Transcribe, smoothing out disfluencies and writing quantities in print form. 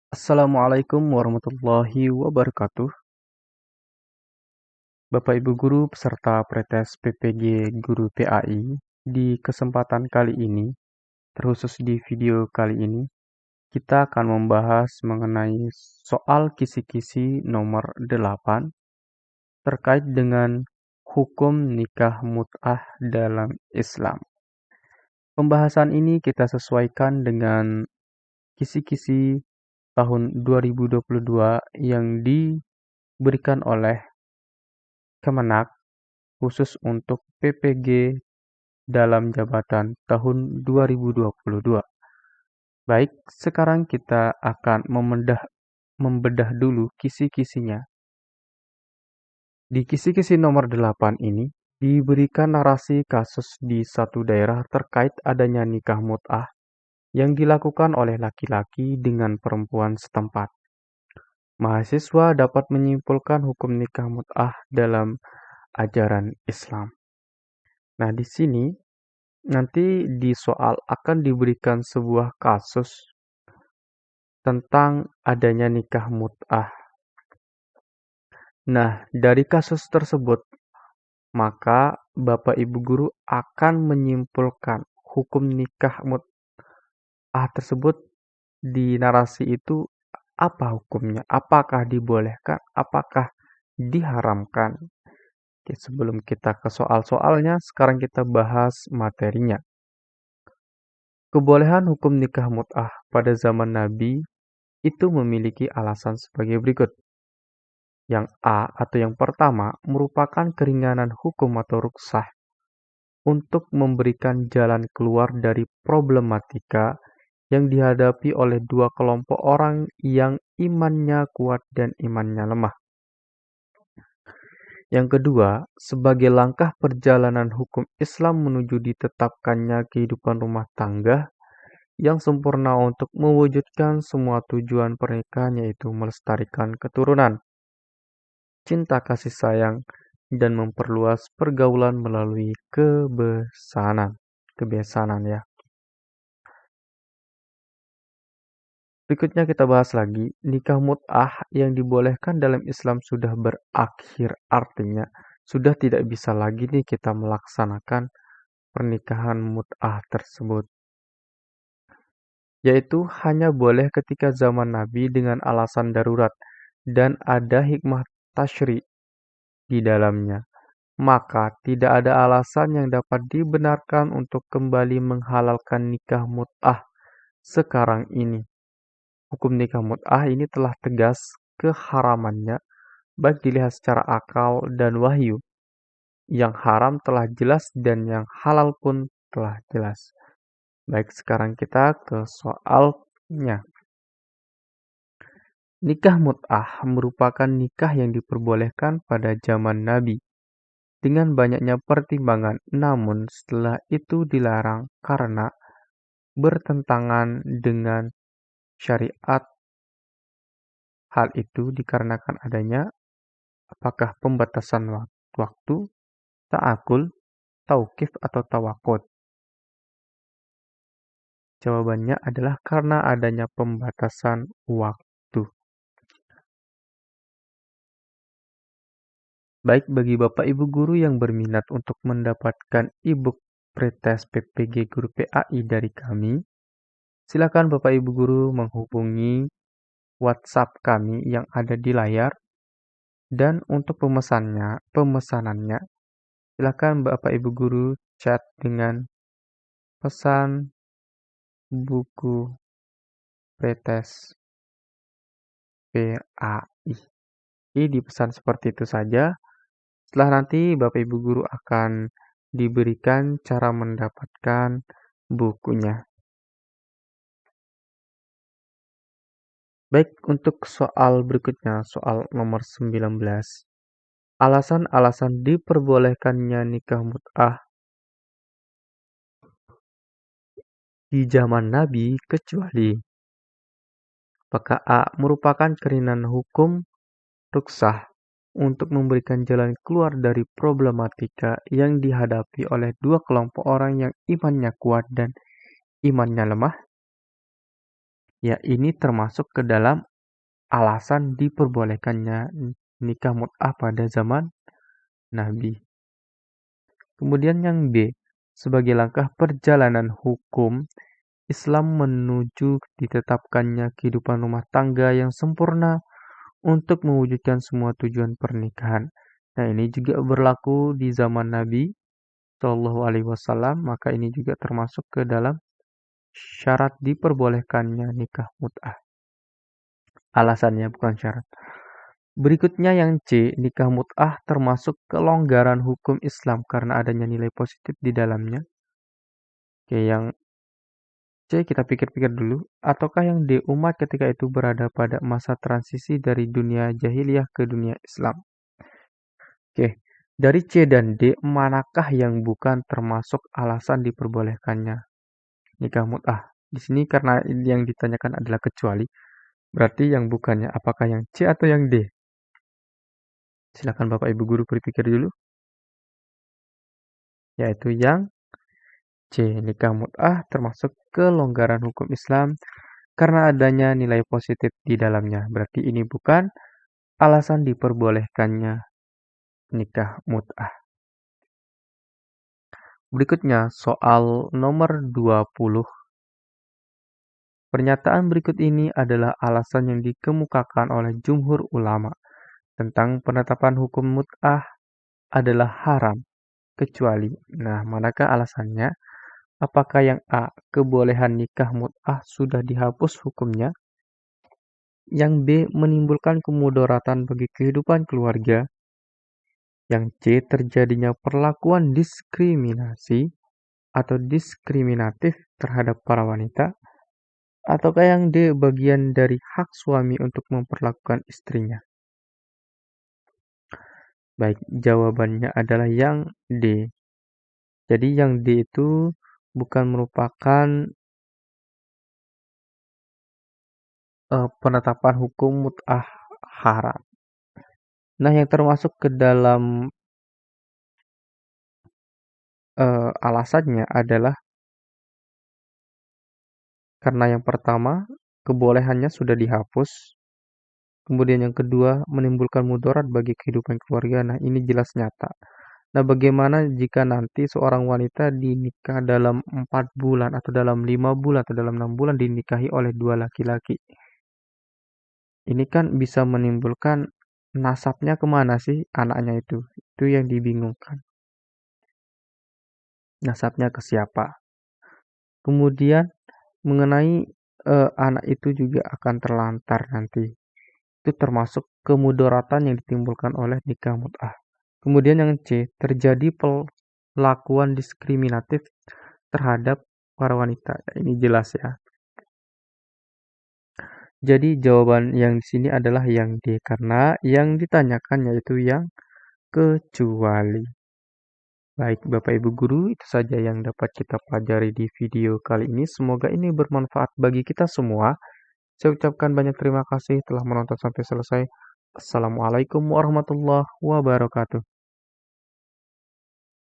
Assalamualaikum warahmatullahi wabarakatuh. Bapak Ibu Guru peserta Pretest PPG Guru PAI, di kesempatan kali ini, terkhusus di video kali ini, kita akan membahas mengenai soal kisi-kisi nomor 8 terkait dengan hukum nikah mut'ah dalam Islam. Pembahasan ini kita sesuaikan dengan kisi-kisi tahun 2022 yang diberikan oleh Kemenak khusus untuk PPG dalam jabatan tahun 2022. Baik, sekarang kita akan membedah dulu kisi-kisinya. Di kisi-kisi nomor 8 ini, diberikan narasi kasus di satu daerah terkait adanya nikah mut'ah yang dilakukan oleh laki-laki dengan perempuan setempat. Mahasiswa dapat menyimpulkan hukum nikah mut'ah dalam ajaran Islam. Nah, di sini nanti di soal akan diberikan sebuah kasus tentang adanya nikah mut'ah. Nah, dari kasus tersebut, maka Bapak Ibu Guru akan menyimpulkan hukum nikah mut'ah tersebut di narasi itu apa hukumnya, apakah dibolehkan, apakah diharamkan. Oke, sebelum kita ke soal-soalnya, sekarang kita bahas materinya. Kebolehan hukum nikah mut'ah pada zaman Nabi itu memiliki alasan sebagai berikut. Yang A atau yang pertama merupakan keringanan hukum atau rukhsah untuk memberikan jalan keluar dari problematika yang dihadapi oleh dua kelompok orang yang imannya kuat dan imannya lemah. Yang kedua, sebagai langkah perjalanan hukum Islam menuju ditetapkannya kehidupan rumah tangga yang sempurna untuk mewujudkan semua tujuan pernikahan, yaitu melestarikan keturunan, cinta kasih sayang, dan memperluas pergaulan melalui kebesanan ya. Berikutnya kita bahas lagi, nikah mut'ah yang dibolehkan dalam Islam sudah berakhir, artinya sudah tidak bisa lagi nih kita melaksanakan pernikahan mut'ah tersebut. Yaitu hanya boleh ketika zaman Nabi dengan alasan darurat dan ada hikmah tasyri di dalamnya. Maka tidak ada alasan yang dapat dibenarkan untuk kembali menghalalkan nikah mut'ah sekarang ini. Hukum nikah mut'ah ini telah tegas keharamannya, baik dilihat secara akal dan wahyu. Yang haram telah jelas dan yang halal pun telah jelas. Baik, sekarang kita ke soalnya. Nikah mut'ah merupakan nikah yang diperbolehkan pada zaman Nabi dengan banyaknya pertimbangan, namun setelah itu dilarang karena bertentangan dengan syariat. Hal itu dikarenakan adanya apakah pembatasan waktu, ta'akul, tauqif, atau tawakud. Jawabannya adalah karena adanya pembatasan waktu. Baik, bagi Bapak Ibu Guru yang berminat untuk mendapatkan e-book Pretest PPG Guru PAI dari kami, silakan Bapak Ibu Guru menghubungi WhatsApp kami yang ada di layar. Dan untuk pemesanannya, silakan Bapak Ibu Guru chat dengan pesan buku Pretest PAI. Ini dipesan seperti itu saja. Setelah nanti Bapak Ibu Guru akan diberikan cara mendapatkan bukunya. Baik, untuk soal berikutnya, soal nomor 19. Alasan-alasan diperbolehkannya nikah mut'ah di zaman Nabi kecuali apakah A merupakan keringanan hukum rukhsah untuk memberikan jalan keluar dari problematika yang dihadapi oleh dua kelompok orang yang imannya kuat dan imannya lemah. Ya, ini termasuk ke dalam alasan diperbolehkannya nikah mut'ah pada zaman Nabi. Kemudian yang B, sebagai langkah perjalanan hukum, Islam menuju ditetapkannya kehidupan rumah tangga yang sempurna untuk mewujudkan semua tujuan pernikahan. Nah, ini juga berlaku di zaman Nabi Shallallahu Alaihi Wasallam, maka ini juga termasuk ke dalam syarat diperbolehkannya nikah mut'ah. Alasannya bukan syarat. Berikutnya yang C, nikah mut'ah termasuk kelonggaran hukum Islam karena adanya nilai positif di dalamnya. Oke, yang C kita pikir-pikir dulu. Ataukah yang D, umat ketika itu berada pada masa transisi dari dunia jahiliyah ke dunia Islam? Oke, dari C dan D, manakah yang bukan termasuk alasan diperbolehkannya nikah mut'ah? Di sini karena yang ditanyakan adalah kecuali, berarti yang bukannya apakah yang C atau yang D? Silakan Bapak Ibu guru berpikir dulu. Yaitu yang C. Nikah mut'ah termasuk kelonggaran hukum Islam karena adanya nilai positif di dalamnya. Berarti ini bukan alasan diperbolehkannya nikah mut'ah. Berikutnya soal nomor 20. Pernyataan berikut ini adalah alasan yang dikemukakan oleh jumhur ulama tentang penetapan hukum mut'ah adalah haram kecuali. Nah, manakah alasannya? Apakah yang A, kebolehan nikah mut'ah sudah dihapus hukumnya? Yang B, menimbulkan kemudaratan bagi kehidupan keluarga? Yang C, terjadinya perlakuan diskriminasi atau diskriminatif terhadap para wanita? Ataukah yang D, bagian dari hak suami untuk memperlakukan istrinya? Baik, jawabannya adalah yang D. Jadi yang D itu bukan merupakan penetapan hukum mut'ah haram. Nah, yang termasuk ke dalam alasannya adalah karena yang pertama, kebolehannya sudah dihapus. Kemudian yang kedua, menimbulkan mudarat bagi kehidupan keluarga. Nah, ini jelas nyata. Nah, bagaimana jika nanti seorang wanita dinikah dalam 4 bulan atau dalam 5 bulan atau dalam 6 bulan dinikahi oleh dua laki-laki? Ini kan bisa menimbulkan nasabnya kemana sih anaknya itu? Itu yang dibingungkan. Nasabnya ke siapa? Kemudian mengenai anak itu juga akan terlantar nanti. Itu termasuk kemudaratan yang ditimbulkan oleh nikah mut'ah. Kemudian yang C, terjadi perlakuan diskriminatif terhadap para wanita. Ini jelas ya. Jadi jawaban yang di sini adalah yang D karena yang ditanyakan yaitu yang kecuali. Baik Bapak Ibu Guru, itu saja yang dapat kita pelajari di video kali ini. Semoga ini bermanfaat bagi kita semua. Saya ucapkan banyak terima kasih telah menonton sampai selesai. Assalamualaikum warahmatullahi wabarakatuh.